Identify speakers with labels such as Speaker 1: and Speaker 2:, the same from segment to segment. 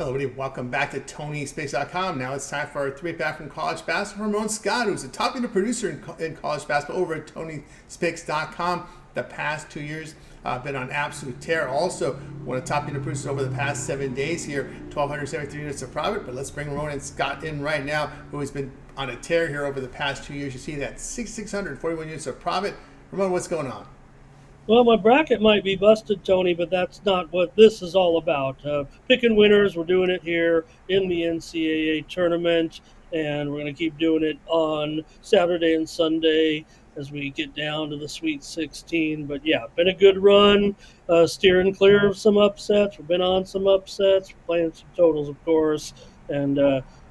Speaker 1: Hello, everybody. Welcome back to TonySpace.com. Now it's time for our three-pack from college basketball. Ramon Scott, who's a top-rated producer in college basketball over at TonySpace.com. The past 2 years, been on absolute tear. Also, one of the top-rated producers over the past 7 days here, 1,273 units of profit. But let's bring Ramon and Scott in right now, who has been on a tear here over the past 2 years. You see that 6,641 units of profit. Ramon, what's going on?
Speaker 2: Well, my bracket might be busted, Tony, but that's not what this is all about. Picking winners, we're doing it here in the NCAA tournament, and we're going to keep doing it on Saturday and Sunday as we get down to the Sweet 16. But yeah, been a good run, steering clear of some upsets. We've been on some upsets, we're playing some totals, of course, and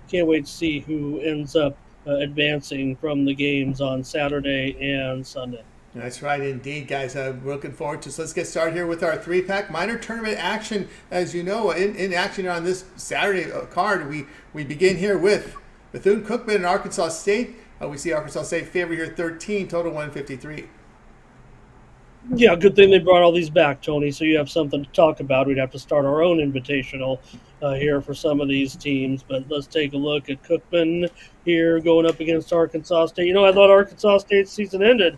Speaker 2: can't wait to see who ends up advancing from the games on Saturday and Sunday.
Speaker 1: That's right, indeed, guys. We're looking forward to. So let's get started here with our three-pack minor tournament action. As you know, in action on this Saturday card, we begin here with Bethune-Cookman and Arkansas State. We see Arkansas State favor here 13, total 153.
Speaker 2: Yeah, good thing they brought all these back, Tony, so you have something to talk about. We'd have to start our own invitational here for some of these teams, but let's take a look at Cookman here going up against Arkansas State. You know, I thought Arkansas State's season ended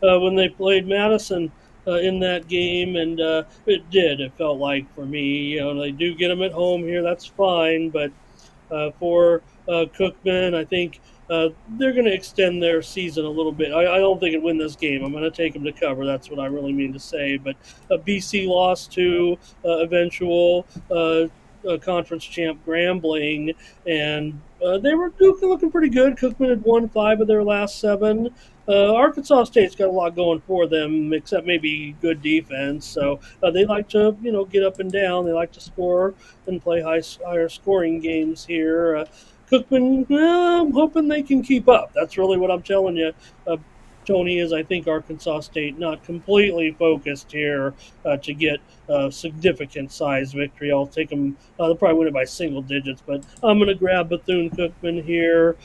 Speaker 2: when they played Madison in that game, and it did. It felt like for me, you know, they do get them at home here. That's fine, but for Cookman, I think they're going to extend their season a little bit. I don't think it win this game. I'm going to take them to cover. That's what I really mean to say. But BC lost to eventual conference champ Grambling, and they were looking pretty good. Cookman had won 5 of their last 7. Arkansas State's got a lot going for them, except maybe good defense. So they like to, you know, get up and down. They like to score and play higher scoring games here. Cookman, I'm hoping they can keep up. That's really what I'm telling you. Tony, is I think Arkansas State not completely focused here to get a significant size victory. I'll take them. They'll probably win it by single digits, but I'm going to grab Bethune-Cookman here.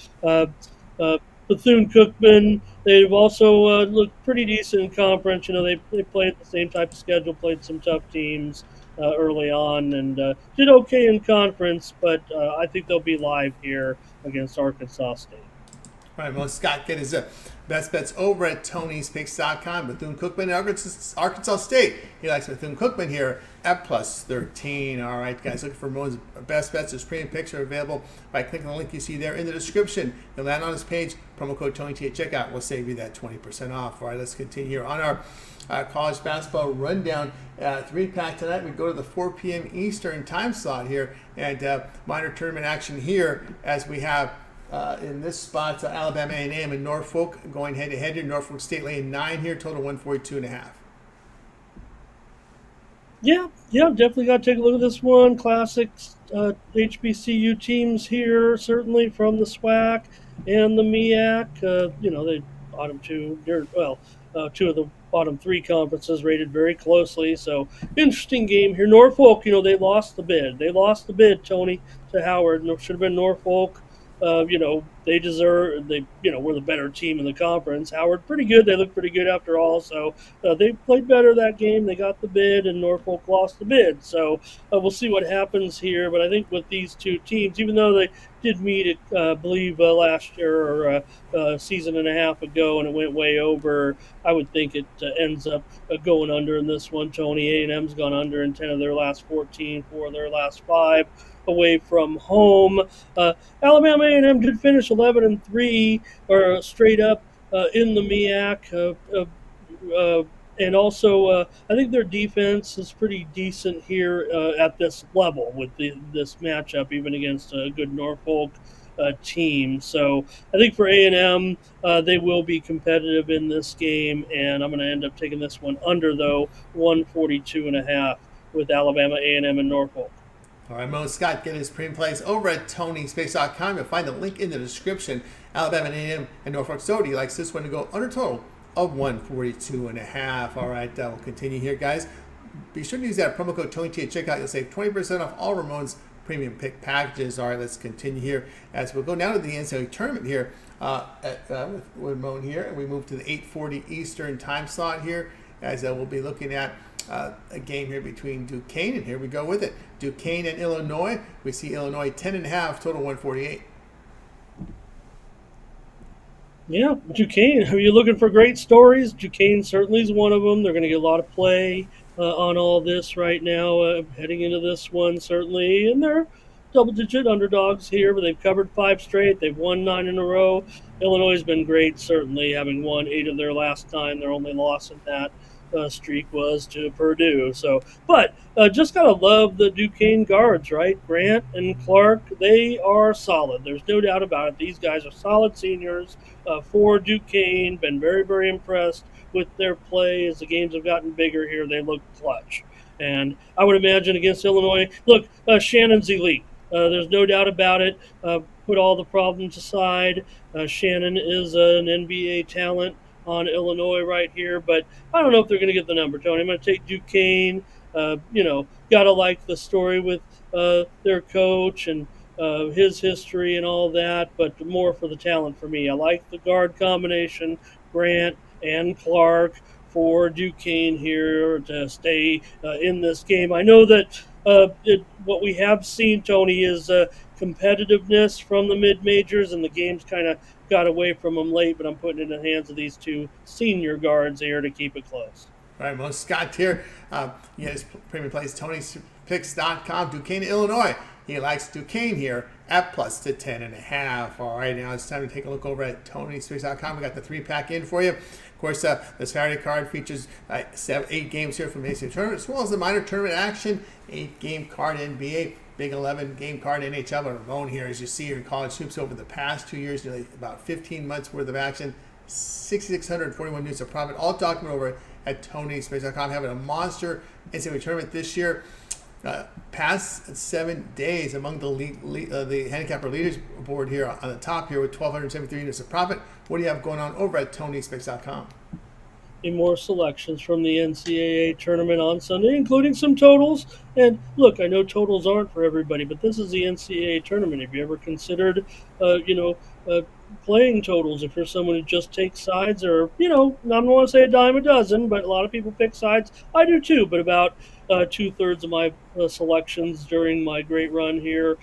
Speaker 2: Bethune-Cookman, they've also looked pretty decent in conference. You know, they played the same type of schedule, played some tough teams early on, and did okay in conference, but I think they'll be live here against Arkansas State.
Speaker 1: All right, well, Scott, get his best bets over at Tony'sPicks.com. Bethune-Cookman and Arkansas State. He likes Bethune-Cookman here at plus 13. All right, guys, looking for Ramon's best bets. His premium picks are available by clicking the link you see there in the description. You'll land on his page. Promo code TonyT at checkout will save you that 20% off. All right, let's continue here on our college basketball rundown. 3-pack tonight. We go to the 4 p.m. Eastern time slot here, and minor tournament action here as we have in this spot, Alabama A&M and Norfolk going head-to-head here. Norfolk State laying 9 here, total 142.5.
Speaker 2: Yeah, definitely got to take a look at this one. Classic HBCU teams here, certainly from the SWAC and the MEAC. You know, they bottom two, two of the bottom 3 conferences rated very closely. So interesting game here. Norfolk, you know, they lost the bid. Tony, to Howard. Should have been Norfolk. You know, they were the better team in the conference. Howard, pretty good. They looked pretty good after all. So they played better that game. They got the bid, and Norfolk lost the bid. So we'll see what happens here. But I think with these two teams, even though they did meet, I believe, last year or a season and a half ago, and it went way over, I would think it ends up going under in this one. Tony, A&M's gone under in 10 of their last 14, 4 of their last 5. Away from home. Alabama A&M did finish 11-3, or straight up in the MEAC, and also I think their defense is pretty decent here at this level with this matchup, even against a good Norfolk team. So I think for A&M, they will be competitive in this game, and I'm going to end up taking this one under, though, 142.5 with Alabama A&M and Norfolk.
Speaker 1: All right, Mo Scott, get his premium plays over at TonySpace.com. You'll find the link in the description. Alabama A&M and Norfolk State likes this one to go under total of 142.5. All right, we'll continue here, guys. Be sure to use that promo code TonyT at checkout. You'll save 20% off all Ramon's premium pick packages. All right, let's continue here as we'll go down to the NCAA tournament here with Ramon here. And we move to the 8:40 Eastern time slot here as we'll be looking at a game here between Duquesne, and here we go with it. Duquesne and Illinois. We see Illinois 10.5, total 148.
Speaker 2: Yeah, Duquesne. Are you looking for great stories? Duquesne certainly is one of them. They're going to get a lot of play on all this right now, heading into this one, certainly. And they're double-digit underdogs here, but they've covered 5 straight. They've won 9 in a row. Illinois has been great, certainly, having won 8 of their last 9. Their only loss in that streak was to Purdue. So, but just gotta love the Duquesne guards, right? Grant and Clark, they are solid. There's no doubt about it. These guys are solid seniors for Duquesne. Been very, very impressed with their play as the games have gotten bigger here. They look clutch. And I would imagine against Illinois, look, Shannon's elite. There's no doubt about it. Put all the problems aside. Shannon is an NBA talent on Illinois right here, but I don't know if they're going to get the number, Tony. I'm going to take Duquesne. Got to like the story with their coach and his history and all that, but more for the talent for me. I like the guard combination, Grant and Clark, for Duquesne here to stay in this game. I know that what we have seen, Tony, is competitiveness from the mid-majors, and the game's kind of got away from them late, but I'm putting it in the hands of these 2 senior guards here to keep it close.
Speaker 1: All right, Mo Scott here. He has premium plays Tony'sPicks.com. Duquesne, Illinois. He likes Duquesne here at plus to 10.5. All right, now it's time to take a look over at Tony'sPicks.com. We got the 3-pack in for you. Of course, the Saturday card features 8 games here from the ACC tournament, as well as the minor tournament action, 8-game card NBA, Big 11 game card NHL. But Ramon here, as you see here in college hoops over the past 2 years, nearly about 15 months worth of action, 6,641 units of profit, all documented over at Tony'sPicks.com. Having a monster NCAA tournament this year. Past 7 days among the handicapper leaders board here on the top here with 1,273 units of profit. What do you have going on over at Tony'sPicks.com?
Speaker 2: More selections from the NCAA tournament on Sunday, including some totals. And look, I know totals aren't for everybody, but this is the NCAA tournament. Have you ever considered, playing totals if you're someone who just takes sides? Or, I don't want to say a dime a dozen, but a lot of people pick sides. I do too, but about 2/3 of my selections during my great run here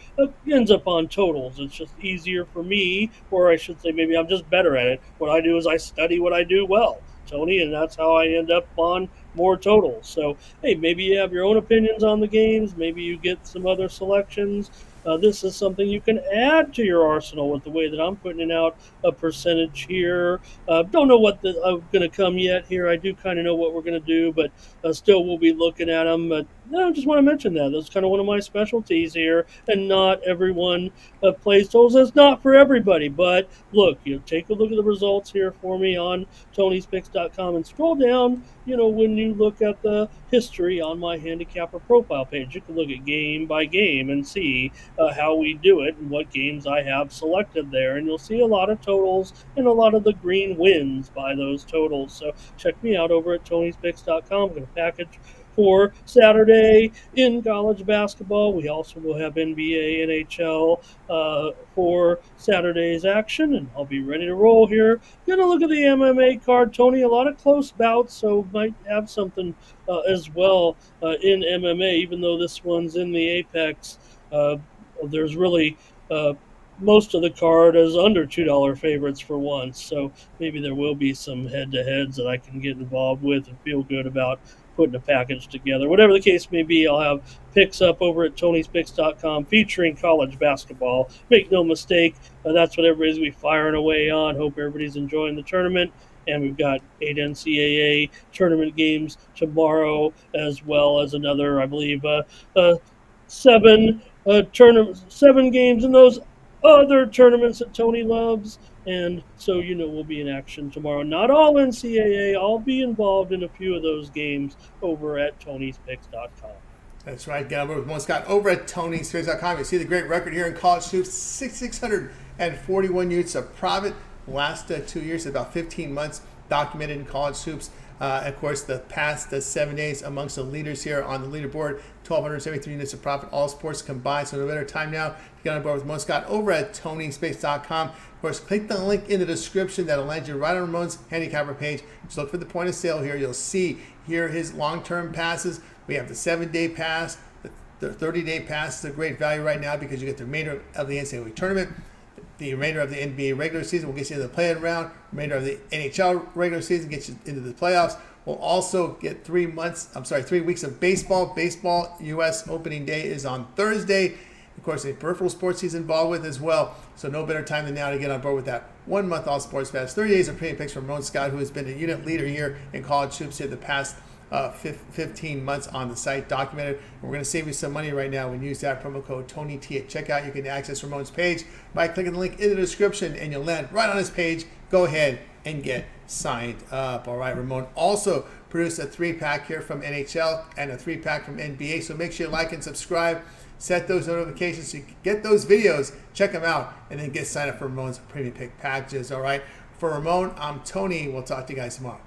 Speaker 2: ends up on totals. It's just easier for me, or I should say maybe I'm just better at it. What I do is I study what I do well, Tony, and that's how I end up on more totals. So, hey, maybe you have your own opinions on the games. Maybe you get some other selections. This is something you can add to your arsenal with the way that I'm putting out a percentage here. Don't know what I'm going to come yet here. I do kind of know what we're going to do, but still we'll be looking at them. But I just want to mention that. That's kind of one of my specialties here, and not everyone plays totals. It's not for everybody, but look, take a look at the results here for me on Tony'sPicks.com and scroll down. When you look at the history on my handicapper profile page, you can look at game by game and see how we do it and what games I have selected there. And you'll see a lot of totals and a lot of the green wins by those totals. So check me out over at Tony'sPicks.com. I'm going to package for Saturday in college basketball. We also will have NBA, NHL for Saturday's action, and I'll be ready to roll here. Gonna look at the MMA card, Tony. A lot of close bouts, so might have something as well in MMA, even though this one's in the Apex. There's really most of the card is under $2 favorites for once, so maybe there will be some head-to-heads that I can get involved with and feel good about putting a package together. Whatever the case may be, I'll have picks up over at Tony'sPicks.com featuring college basketball. Make no mistake, that's what everybody's going to be firing away on. Hope everybody's enjoying the tournament. And we've got 8 NCAA tournament games tomorrow, as well as another, I believe, 7 games in those other tournaments that Tony loves. And so, we'll be in action tomorrow. Not all NCAA. I'll be involved in a few of those games over at Tony'sPicks.com.
Speaker 1: That's right. Get over with Mo Scott over at Tony'sPicks.com. You see the great record here in college hoops. 641 units of profit. Last 2 years, about 15 months documented in college hoops. Of course, the past 7 days amongst the leaders here on the leaderboard, 1,273 units of profit, all sports combined. So no better time now to get on board with Ramon Scott over at TonySpace.com. Of course, click the link in the description. That'll land you right on Ramon's handicapper page. Just look for the point of sale here. You'll see here his long-term passes. We have the 7-day pass. The 30-day pass is a great value right now because you get the remainder of the NCAA tournament. The remainder of the NBA regular season will get you into the play-in round. Remainder of the NHL regular season gets you into the playoffs. We'll also get 3 weeks of baseball. Baseball U.S. opening day is on Thursday. Of course, a peripheral sports he's involved with as well. So no better time than now to get on board with that 1 month all sports pass. 30 days of premium picks from Ramon Scott, who has been a unit leader here in college hoops here the past 15 months on the site, documented. And we're going to save you some money right now when you use that promo code TonyT at checkout. You can access Ramon's page by clicking the link in the description, and you'll land right on his page. Go ahead and get signed up. All right, Ramon also produced a 3-pack here from NHL and a 3-pack from NBA. So make sure you like and subscribe. Set those notifications so you can get those videos, check them out, and then get signed up for Ramon's premium pick packages. All right, for Ramon, I'm Tony. We'll talk to you guys tomorrow.